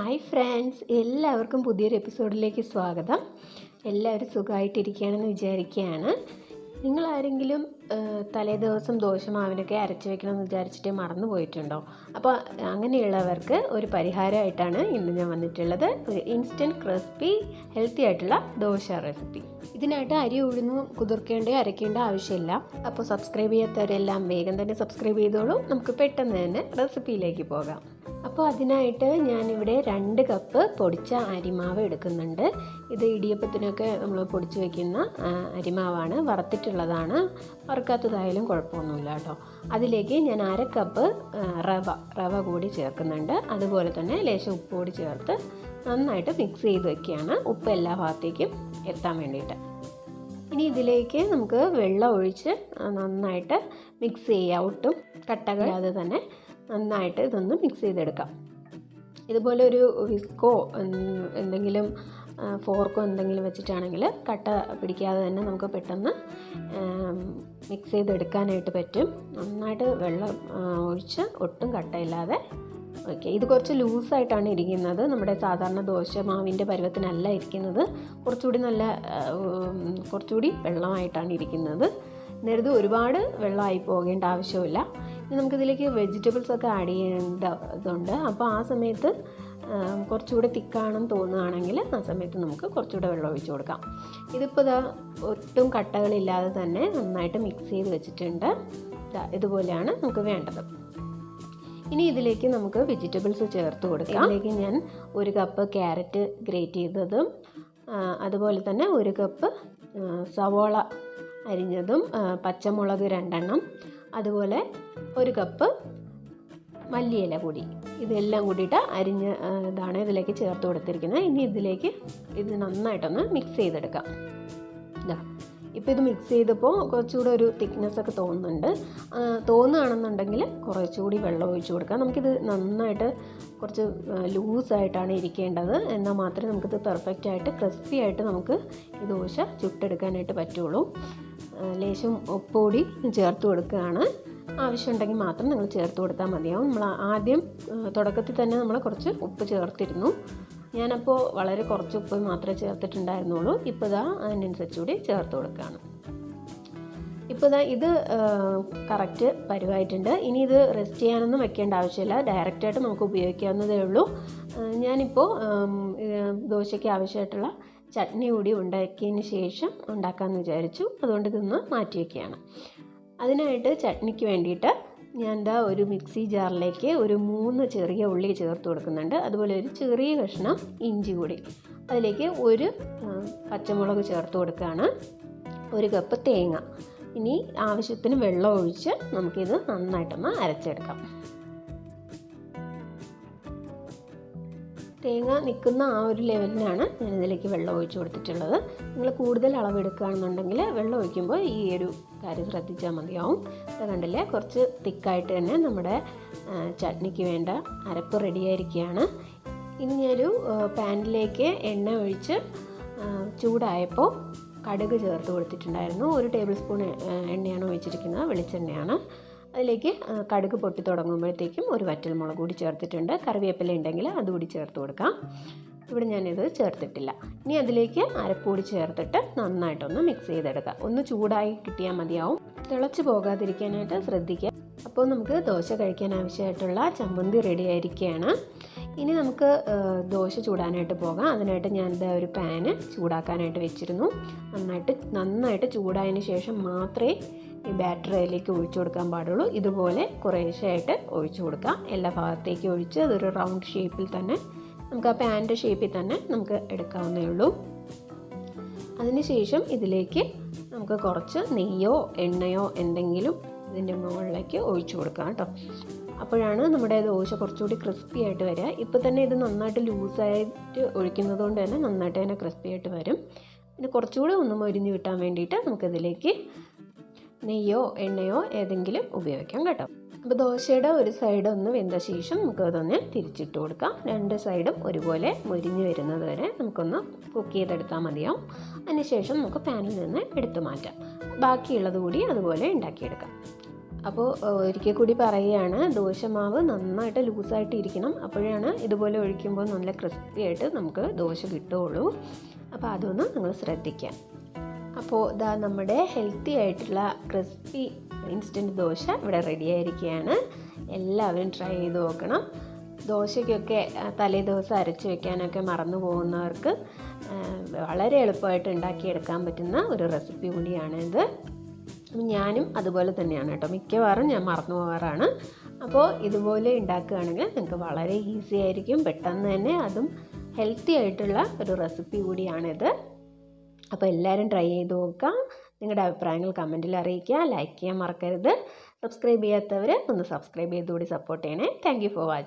Hi friends, എല്ലാവർക്കും പുതിയൊരു എപ്പിസോഡിലേക്ക് സ്വാഗതം. എല്ലാവരും സുഖമായിട്ടിരിക്കുകയാണെന്ന് വിചാരിക്കുകയാണ്. നിങ്ങളാരെങ്കിലും തലേദിവസം ദോശമാവിനൊക്കെ അരച്ച് വെക്കണമെന്ന് വിചാരിച്ചിട്ട് മറന്നു പോയിട്ടുണ്ടോ? അപ്പോൾ അങ്ങനെയുള്ളവർക്ക് ഒരു പരിഹാരമായിട്ടാണ് ഇന്ന് ഞാൻ വന്നിട്ടുള്ളത്. ഒരു ഇൻസ്റ്റൻറ്റ് ക്രിസ്പി ഹെൽത്തി ആയിട്ടുള്ള ദോശ റെസിപ്പി. ഇതിനായിട്ട് അരി ഉഴുന്ന് കുതിർക്കേണ്ട അരയ്ക്കേണ്ട ആവശ്യമില്ല. അപ്പോൾ സബ്സ്ക്രൈബ് ചെയ്യാത്തവരെല്ലാം വേഗം തന്നെ സബ്സ്ക്രൈബ് ചെയ്തോളൂ. നമുക്ക് പെട്ടെന്ന് തന്നെ റെസിപ്പിയിലേക്ക് പോകാം. അപ്പോൾ അതിനായിട്ട് ഞാനിവിടെ 2 കപ്പ് പൊടിച്ച അരിമാവ് എടുക്കുന്നുണ്ട്. ഇത് ഇടിയപ്പത്തിനൊക്കെ നമ്മൾ പൊടിച്ച് വയ്ക്കുന്ന അരിമാവാണ്, വറുത്തിട്ടുള്ളതാണ്. വറുക്കാത്തതായാലും കുഴപ്പമൊന്നുമില്ല കേട്ടോ. അതിലേക്ക് ഞാൻ 1/2 കപ്പ് റവ കൂടി ചേർക്കുന്നുണ്ട്. അതുപോലെ തന്നെ ലേശം ഉപ്പ് കൂടി ചേർത്ത് നന്നായിട്ട് മിക്സ് ചെയ്ത് വയ്ക്കുകയാണ്, ഉപ്പ് എല്ലാ ഭാഗത്തേക്കും എത്താൻ വേണ്ടിയിട്ട്. ഇനി ഇതിലേക്ക് നമുക്ക് വെള്ളം ഒഴിച്ച് നന്നായിട്ട് മിക്സ് ചെയ്യാം. ഒട്ടും കട്ടകളില്ലാതെ തന്നെ നന്നായിട്ട് ഇതൊന്ന് മിക്സ് ചെയ്തെടുക്കാം. ഇതുപോലെ ഒരു വിസ്കോ എന്തെങ്കിലും ഫോർക്കോ എന്തെങ്കിലും വെച്ചിട്ടാണെങ്കിൽ കട്ട പിടിക്കാതെ തന്നെ നമുക്ക് പെട്ടെന്ന് മിക്സ് ചെയ്തെടുക്കാനായിട്ട് പറ്റും. നന്നായിട്ട് വെള്ളം ഒഴിച്ച് ഒട്ടും കട്ടയില്ലാതെ. ഓക്കെ, ഇത് കുറച്ച് ലൂസായിട്ടാണ് ഇരിക്കുന്നത്. നമ്മുടെ സാധാരണ ദോശ മാവിൻ്റെ പരുവത്തിനല്ല ഇരിക്കുന്നത്. കുറച്ചുകൂടി വെള്ളമായിട്ടാണ് ഇരിക്കുന്നത്. നേരത്തെ ഒരുപാട് വെള്ളമായി പോകേണ്ട ആവശ്യമില്ല. ഇനി നമുക്കിതിലേക്ക് വെജിറ്റബിൾസ് ഒക്കെ ആഡ് ചെയ്യേണ്ടതുണ്ട്. അപ്പോൾ ആ സമയത്ത് കുറച്ചുകൂടെ തിക്കാണെന്ന് തോന്നുകയാണെങ്കിൽ ആ സമയത്ത് നമുക്ക് കുറച്ചുകൂടെ വെള്ളം ഒഴിച്ച് കൊടുക്കാം. ഇതിപ്പോൾ ഒട്ടും കട്ടകളില്ലാതെ തന്നെ നന്നായിട്ട് മിക്സ് ചെയ്ത് വെച്ചിട്ടുണ്ട്. ഇതുപോലെയാണ് നമുക്ക് വേണ്ടത്. ഇനി ഇതിലേക്ക് നമുക്ക് വെജിറ്റബിൾസ് ചേർത്ത് കൊടുക്കാം. ഇതിലേക്ക് ഞാൻ 1 കപ്പ് ക്യാരറ്റ് ഗ്രേറ്റ് ചെയ്തതും, അതുപോലെ തന്നെ 1 കപ്പ് സവോള അരിഞ്ഞതും, പച്ചമുളക് 2 എണ്ണം, അതുപോലെ 1 കപ്പ് മല്ലിയില കൂടി, ഇതെല്ലാം കൂടിയിട്ട് അരിഞ്ഞ് ഇതാണ് ഇതിലേക്ക് ചേർത്ത് കൊടുത്തിരിക്കുന്നത്. ഇനി ഇതിലേക്ക് ഇത് നന്നായിട്ടൊന്ന് മിക്സ് ചെയ്തെടുക്കാം. ഇപ്പോൾ ഇത് മിക്സ് ചെയ്തപ്പോൾ കുറച്ചുകൂടെ ഒരു തിക്നെസ്സൊക്കെ തോന്നുകയാണെന്നുണ്ടെങ്കിൽ കുറച്ചുകൂടി വെള്ളം ഒഴിച്ച് കൊടുക്കാം. നമുക്കിത് നന്നായിട്ട് കുറച്ച് ലൂസായിട്ടാണ് ഇരിക്കേണ്ടത്. എന്നാൽ മാത്രമേ നമുക്കിത് പെർഫെക്റ്റായിട്ട് ക്രിസ്പി ആയിട്ട് നമുക്ക് ഈ ദോശ ചുട്ടെടുക്കാനായിട്ട് പറ്റുള്ളൂ. ലേശം ഉപ്പുകൂടി ചേർത്ത് കൊടുക്കുകയാണ്. ആവശ്യമുണ്ടെങ്കിൽ മാത്രം നിങ്ങൾ ചേർത്ത് കൊടുത്താൽ മതിയാവും. നമ്മൾ ആദ്യം തുടക്കത്തിൽ തന്നെ നമ്മൾ കുറച്ച് ഉപ്പ് ചേർത്തിരുന്നു. ഞാനപ്പോൾ വളരെ കുറച്ച് ഉപ്പ് മാത്രമേ ചേർത്തിട്ടുണ്ടായിരുന്നുള്ളൂ. ഇപ്പോൾ അതിനനുസരിച്ച് കൂടി ചേർത്ത് കൊടുക്കുകയാണ്. ഇപ്പോൾ ഇത് കറക്റ്റ് പരുവായിട്ടുണ്ട്. ഇനി ഇത് റെസ്റ്റ് ചെയ്യാനൊന്നും വെക്കേണ്ട ആവശ്യമില്ല, ഡയറക്റ്റായിട്ട് നമുക്ക് ഉപയോഗിക്കാവുന്നതേ ഉള്ളൂ. ഞാനിപ്പോൾ ദോശയ്ക്ക് ആവശ്യമായിട്ടുള്ള ചട്നി കൂടി ഉണ്ടാക്കിയതിന് ശേഷം ഉണ്ടാക്കാമെന്ന് വിചാരിച്ചു. അതുകൊണ്ട് ഇതൊന്ന് മാറ്റി വയ്ക്കുകയാണ്. അതിനായിട്ട് ചട്നിക്ക് വേണ്ടിയിട്ട് ഞാൻ ഒരു മിക്സി ജാറിലേക്ക് ഒരു 3 ചെറിയ ഉള്ളി ചേർത്ത് കൊടുക്കുന്നുണ്ട്. അതുപോലെ ഒരു ചെറിയ കഷ്ണം ഇഞ്ചി കൂടി. അതിലേക്ക് 1 പച്ചമുളക് ചേർത്ത് കൊടുക്കുകയാണ്. 1 കപ്പ് തേങ്ങ. ഇനി ആവശ്യത്തിന് വെള്ളം ഒഴിച്ച് നമുക്കിത് നന്നായിട്ടൊന്ന് അരച്ചെടുക്കാം. തേങ്ങ നിൽക്കുന്ന ആ ഒരു ലെവലിനാണ് ഞാനിതിലേക്ക് വെള്ളം ഒഴിച്ച് കൊടുത്തിട്ടുള്ളത്. നിങ്ങൾ കൂടുതൽ അളവെടുക്കുകയാണെന്നുണ്ടെങ്കിൽ വെള്ളം ഒഴിക്കുമ്പോൾ ഈ ഒരു കാര്യം ശ്രദ്ധിച്ചാൽ മതിയാവും. ഇത് കണ്ടില്ലേ, കുറച്ച് തിക്കായിട്ട് തന്നെ നമ്മുടെ ചട്നിക്ക് വേണ്ട അരപ്പ് റെഡിയായിരിക്കുകയാണ്. ഇനി ഞാനൊരു പാനിലേക്ക് എണ്ണ ഒഴിച്ച് ചൂടായപ്പോൾ കടുക് ചേർത്ത് കൊടുത്തിട്ടുണ്ടായിരുന്നു. 1 ടേബിൾ സ്പൂൺ എണ്ണയാണ് ഒഴിച്ചിരിക്കുന്നത്, വെളിച്ചെണ്ണയാണ്. അതിലേക്ക് കടുക് പൊട്ടി തുടങ്ങുമ്പോഴത്തേക്കും 1 വറ്റൽമുളക് കൂടി ചേർത്തിട്ടുണ്ട്. കറിവേപ്പില ഉണ്ടെങ്കിൽ അതുകൂടി ചേർത്ത് കൊടുക്കാം. ഇവിടെ ഞാനിത് ചേർത്തിട്ടില്ല. ഇനി അതിലേക്ക് അരപ്പൂടി ചേർത്തിട്ട് നന്നായിട്ടൊന്ന് മിക്സ് ചെയ്തെടുക്കാം. ഒന്ന് ചൂടായി കിട്ടിയാൽ മതിയാവും. തിളച്ച് പോകാതിരിക്കാനായിട്ട് ശ്രദ്ധിക്കുക. അപ്പോൾ നമുക്ക് ദോശ കഴിക്കാൻ ആവശ്യമായിട്ടുള്ള ചമ്മന്തി റെഡി ആയിരിക്കുകയാണ്. ഇനി നമുക്ക് ദോശ ചൂടാനായിട്ട് പോകാം. അതിനായിട്ട് ഞാൻ ഒരു പാന് ചൂടാക്കാനായിട്ട് വെച്ചിരുന്നു. നന്നായിട്ട് ചൂടായതിന് ശേഷം മാത്രമേ ഈ ബാറ്റർ അതിലേക്ക് ഒഴിച്ചു കൊടുക്കാൻ പാടുള്ളൂ. ഇതുപോലെ കുറേശ്ശെയായിട്ട് ഒഴിച്ചു കൊടുക്കാം. എല്ലാ ഭാഗത്തേക്കും ഒഴിച്ച് അതൊരു റൗണ്ട് ഷേപ്പിൽ തന്നെ നമുക്ക് ആ പാൻ്റെ ഷേപ്പിൽ തന്നെ നമുക്ക് എടുക്കാവുന്നേ ഉള്ളൂ. അതിനുശേഷം ഇതിലേക്ക് നമുക്ക് കുറച്ച് നെയ്യോ എണ്ണയോ എന്തെങ്കിലും ഇതിൻ്റെ മുകളിലേക്ക് ഒഴിച്ചു കൊടുക്കാം കേട്ടോ. അപ്പോഴാണ് നമ്മുടെ ദോശ കുറച്ചുകൂടി ക്രിസ്പി ആയിട്ട് വരിക. ഇപ്പോൾ തന്നെ ഇത് നന്നായിട്ട് ലൂസായിട്ട് ഒഴിക്കുന്നത് കൊണ്ട് തന്നെ നന്നായിട്ട് തന്നെ ക്രിസ്പി ആയിട്ട് വരും. പിന്നെ കുറച്ചുകൂടി ഒന്ന് മൊരിഞ്ഞ് കിട്ടാൻ വേണ്ടിയിട്ട് നമുക്കിതിലേക്ക് നെയ്യോ എണ്ണയോ ഏതെങ്കിലും ഉപയോഗിക്കാം കേട്ടോ. അപ്പോൾ ദോശയുടെ ഒരു സൈഡ് ഒന്ന് വെന്ത ശേഷം നമുക്കതൊന്ന് തിരിച്ചിട്ട് കൊടുക്കാം. 2 സൈഡും ഒരുപോലെ മൊരിഞ്ഞ് വരുന്നത് വരെ നമുക്കൊന്ന് കുക്ക് ചെയ്തെടുത്താൽ മതിയാവും. അതിനുശേഷം നമുക്ക് പാനിൽ നിന്ന് എടുത്തു മാറ്റാം. ബാക്കിയുള്ളത് കൂടി അതുപോലെ ഉണ്ടാക്കിയെടുക്കാം. അപ്പോൾ ഒരിക്കൽ കൂടി പറയുകയാണ്, ദോശമാവ് നന്നായിട്ട് ലൂസായിട്ട് ഇരിക്കണം. അപ്പോഴാണ് ഇതുപോലെ ഒഴിക്കുമ്പോൾ നല്ല ക്രിസ്പി ആയിട്ട് നമുക്ക് ദോശ കിട്ടുകയുള്ളൂ. അപ്പോൾ അതൊന്ന് നിങ്ങൾ ശ്രദ്ധിക്കാം. അപ്പോൾ ഇതാ നമ്മുടെ ഹെൽത്തി ആയിട്ടുള്ള ക്രിസ്പി ഇൻസ്റ്റൻറ്റ് ദോശ ഇവിടെ റെഡി ആയിരിക്കുകയാണ്. എല്ലാവരും ട്രൈ ചെയ്ത് നോക്കണം. ദോശയ്ക്കൊക്കെ തലേ ദിവസം അരച്ച് വെക്കാനൊക്കെ മറന്നു പോകുന്നവർക്ക് വളരെ എളുപ്പമായിട്ട് ഉണ്ടാക്കിയെടുക്കാൻ പറ്റുന്ന ഒരു റെസിപ്പി കൂടിയാണിത്. ഞാനും അതുപോലെ തന്നെയാണ് കേട്ടോ, മിക്കവാറും ഞാൻ മറന്നു പോകാറാണ്. അപ്പോൾ ഇതുപോലെ ഉണ്ടാക്കുകയാണെങ്കിൽ നിങ്ങൾക്ക് വളരെ ഈസി ആയിരിക്കും, പെട്ടെന്ന് തന്നെ, അതും ഹെൽത്തി ആയിട്ടുള്ള ഒരു റെസിപ്പി കൂടിയാണിത്. അപ്പോൾ എല്ലാവരും ട്രൈ ചെയ്ത് നോക്കാം. നിങ്ങളുടെ അഭിപ്രായങ്ങൾ കമൻറ്റിൽ അറിയിക്കുക. ലൈക്ക് ചെയ്യാൻ മറക്കരുത്. സബ്സ്ക്രൈബ് ചെയ്യാത്തവർ ഒന്ന് സബ്സ്ക്രൈബ് ചെയ്തുകൂടി സപ്പോർട്ട് ചെയ്യണേ. Thank you for watching.